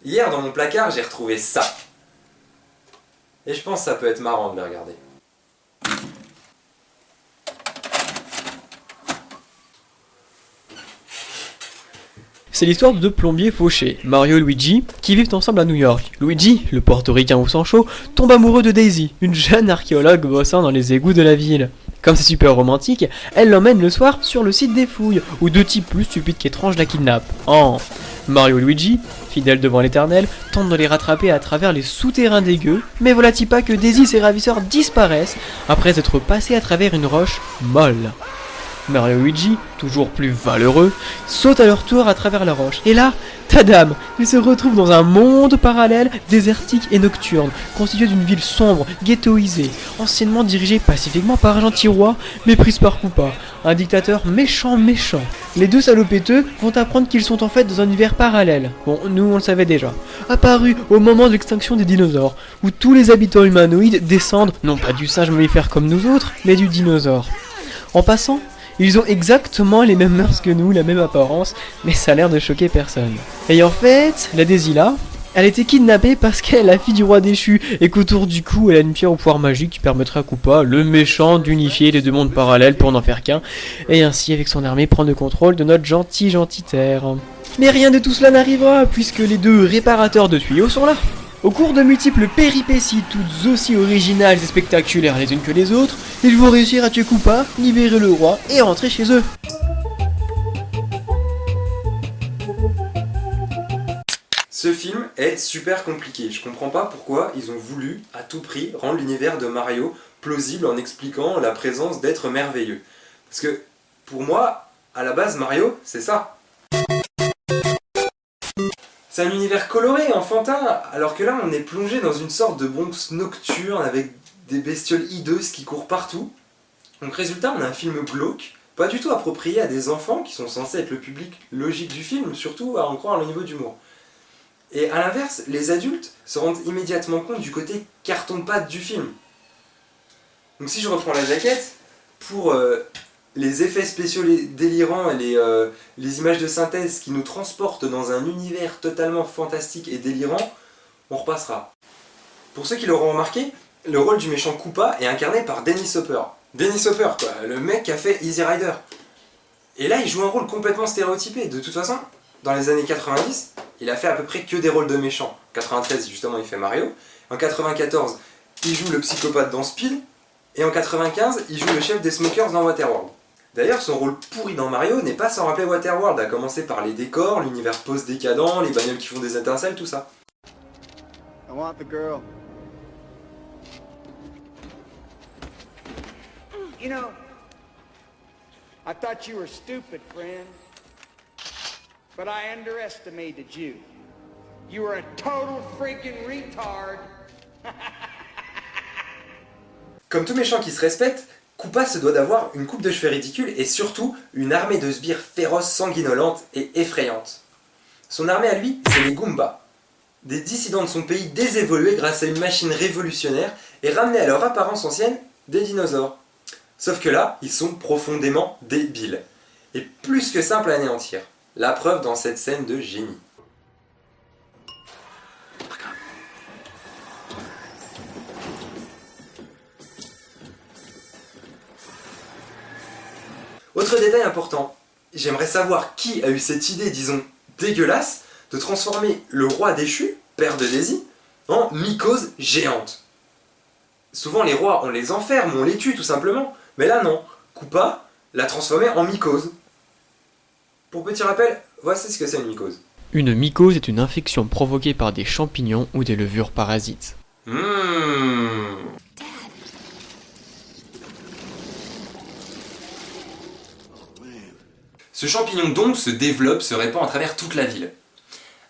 Hier dans mon placard j'ai retrouvé ça. Et je pense que ça peut être marrant de le regarder. C'est l'histoire de deux plombiers fauchés, Mario et Luigi, qui vivent ensemble à New York. Luigi, le portoricain au sang chaud, tombe amoureux de Daisy, une jeune archéologue bossant dans les égouts de la ville. Comme c'est super romantique, elle l'emmène le soir sur le site des fouilles, où deux types plus stupides qu'étranges la kidnappent. Mario et Luigi, fidèles devant l'éternel, tentent de les rattraper à travers les souterrains dégueux, mais voilà-t-il pas que Daisy et ses ravisseurs disparaissent après être passés à travers une roche molle. Mario et Luigi, toujours plus valeureux, sautent à leur tour à travers la roche. Et là, tadam, ils se retrouvent dans un monde parallèle, désertique et nocturne, constitué d'une ville sombre, ghettoisée, anciennement dirigée pacifiquement par un gentil roi, méprise par Koopa, un dictateur méchant. Les deux salopéteux vont apprendre qu'ils sont en fait dans un univers parallèle. Bon, nous on le savait déjà. Apparu au moment de l'extinction des dinosaures, où tous les habitants humanoïdes descendent, non pas du singe mammifère comme nous autres, mais du dinosaure. En passant, ils ont exactement les mêmes mœurs que nous, la même apparence, mais ça a l'air de choquer personne. Et en fait, la Daisy là, elle a été kidnappée parce qu'elle est la fille du roi déchu, et qu'autour du cou, elle a une pierre au pouvoir magique qui permettrait à Koopa, le méchant, d'unifier les deux mondes parallèles pour n'en faire qu'un, et ainsi avec son armée prendre le contrôle de notre gentil terre. Mais rien de tout cela n'arrivera, puisque les deux réparateurs de tuyaux sont là. Au cours de multiples péripéties, toutes aussi originales et spectaculaires les unes que les autres, ils vont réussir à tuer Koopa, libérer le roi et rentrer chez eux. Ce film est super compliqué. Je comprends pas pourquoi ils ont voulu, à tout prix, rendre l'univers de Mario plausible en expliquant la présence d'êtres merveilleux. Parce que, pour moi, à la base, Mario, c'est ça. C'est un univers coloré, enfantin, alors que là on est plongé dans une sorte de Bronx nocturne avec des bestioles hideuses qui courent partout. Donc résultat, on a un film glauque, pas du tout approprié à des enfants qui sont censés être le public logique du film, surtout à en croire le niveau d'humour. Et à l'inverse, les adultes se rendent immédiatement compte du côté carton-pâte du film. Donc si je reprends la jaquette, pour les effets spéciaux délirants et les images de synthèse qui nous transportent dans un univers totalement fantastique et délirant, on repassera. Pour ceux qui l'auront remarqué, le rôle du méchant Koopa est incarné par Dennis Hopper. Dennis Hopper, quoi, le mec qui a fait Easy Rider. Et là, il joue un rôle complètement stéréotypé. De toute façon, dans les années 90, il a fait à peu près que des rôles de méchants. En 93, justement, il fait Mario. En 94, il joue le psychopathe dans Speed. Et en 95, il joue le chef des Smokers dans Waterworld. D'ailleurs, son rôle pourri dans Mario n'est pas sans rappeler Waterworld, à commencer par les décors, l'univers post-décadent, les bagnoles qui font des étincelles, tout ça. I want the girl. You know, I thought you were stupid, friend. But I underestimated you. You were a total freaking retard. Comme tout méchant qui se respecte, Koopa se doit d'avoir une coupe de cheveux ridicule et surtout une armée de sbires féroces, sanguinolentes et effrayantes. Son armée à lui, c'est les Goombas. Des dissidents de son pays désévolués grâce à une machine révolutionnaire et ramenés à leur apparence ancienne des dinosaures. Sauf que là, ils sont profondément débiles. Et plus que simples à anéantir. La preuve dans cette scène de génie. Autre détail important, j'aimerais savoir qui a eu cette idée, disons, dégueulasse, de transformer le roi déchu, père de Daisy, en mycose géante. Souvent les rois, on les enferme, on les tue tout simplement, mais là non, Koopa l'a transformé en mycose. Pour petit rappel, voici ce que c'est une mycose. Une mycose est une infection provoquée par des champignons ou des levures parasites. Ce champignon donc se développe, se répand à travers toute la ville.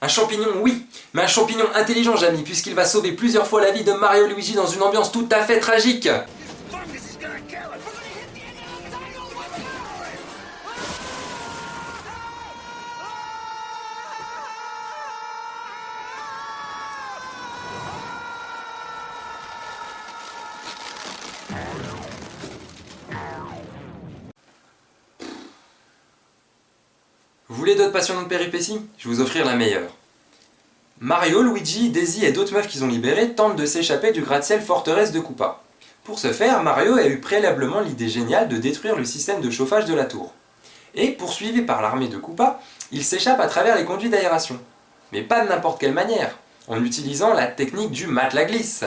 Un champignon, oui, mais un champignon intelligent, Jamy, puisqu'il va sauver plusieurs fois la vie de Mario et Luigi dans une ambiance tout à fait tragique. Vous voulez d'autres passionnantes péripéties? Je vais vous offrir la meilleure. Mario, Luigi, Daisy et d'autres meufs qu'ils ont libérées tentent de s'échapper du gratte-ciel forteresse de Koopa. Pour ce faire, Mario a eu préalablement l'idée géniale de détruire le système de chauffage de la tour. Et, poursuivi par l'armée de Koopa, il s'échappe à travers les conduits d'aération. Mais pas de n'importe quelle manière, en utilisant la technique du matelas glisse.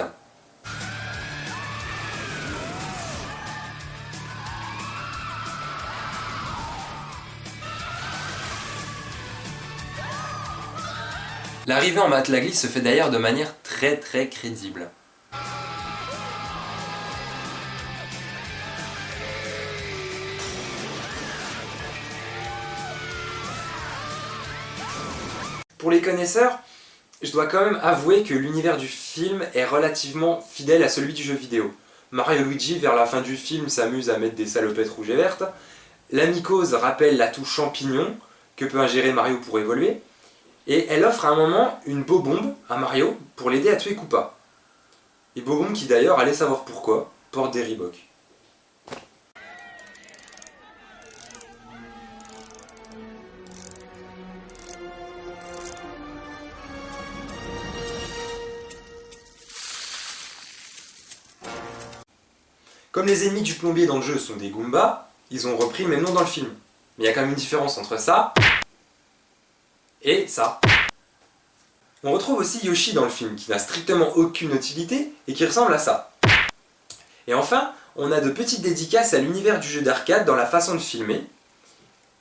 L'arrivée en matelas glisse se fait d'ailleurs de manière très crédible. Pour les connaisseurs, je dois quand même avouer que l'univers du film est relativement fidèle à celui du jeu vidéo. Mario et Luigi, vers la fin du film, s'amusent à mettre des salopettes rouges et vertes. La mycose rappelle l'atout champignon que peut ingérer Mario pour évoluer. Et elle offre à un moment une Bow-Bomb à Mario pour l'aider à tuer Koopa. Et Bow-Bomb qui d'ailleurs, allez savoir pourquoi, porte des Reebok. Comme les ennemis du plombier dans le jeu sont des Goombas, ils ont repris le même nom dans le film. Mais il y a quand même une différence entre ça et ça. On retrouve aussi Yoshi dans le film, qui n'a strictement aucune utilité et qui ressemble à ça. Et enfin, on a de petites dédicaces à l'univers du jeu d'arcade dans la façon de filmer.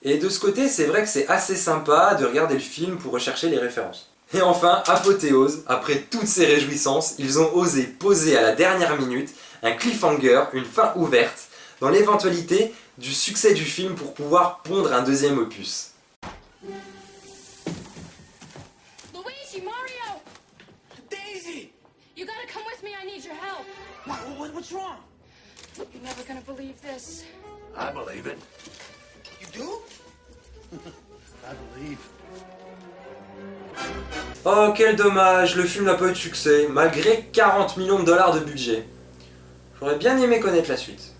Et de ce côté, c'est vrai que c'est assez sympa de regarder le film pour rechercher les références. Et enfin, apothéose, après toutes ces réjouissances, ils ont osé poser à la dernière minute un cliffhanger, une fin ouverte, dans l'éventualité du succès du film pour pouvoir pondre un deuxième opus. Luigi, Mario! Daisy! You gotta come with me, I need your help. What's wrong? You're never gonna believe this. I believe it. You do? I believe. Oh quel dommage, le film n'a pas eu de succès, malgré 40 millions de dollars de budget. J'aurais bien aimé connaître la suite.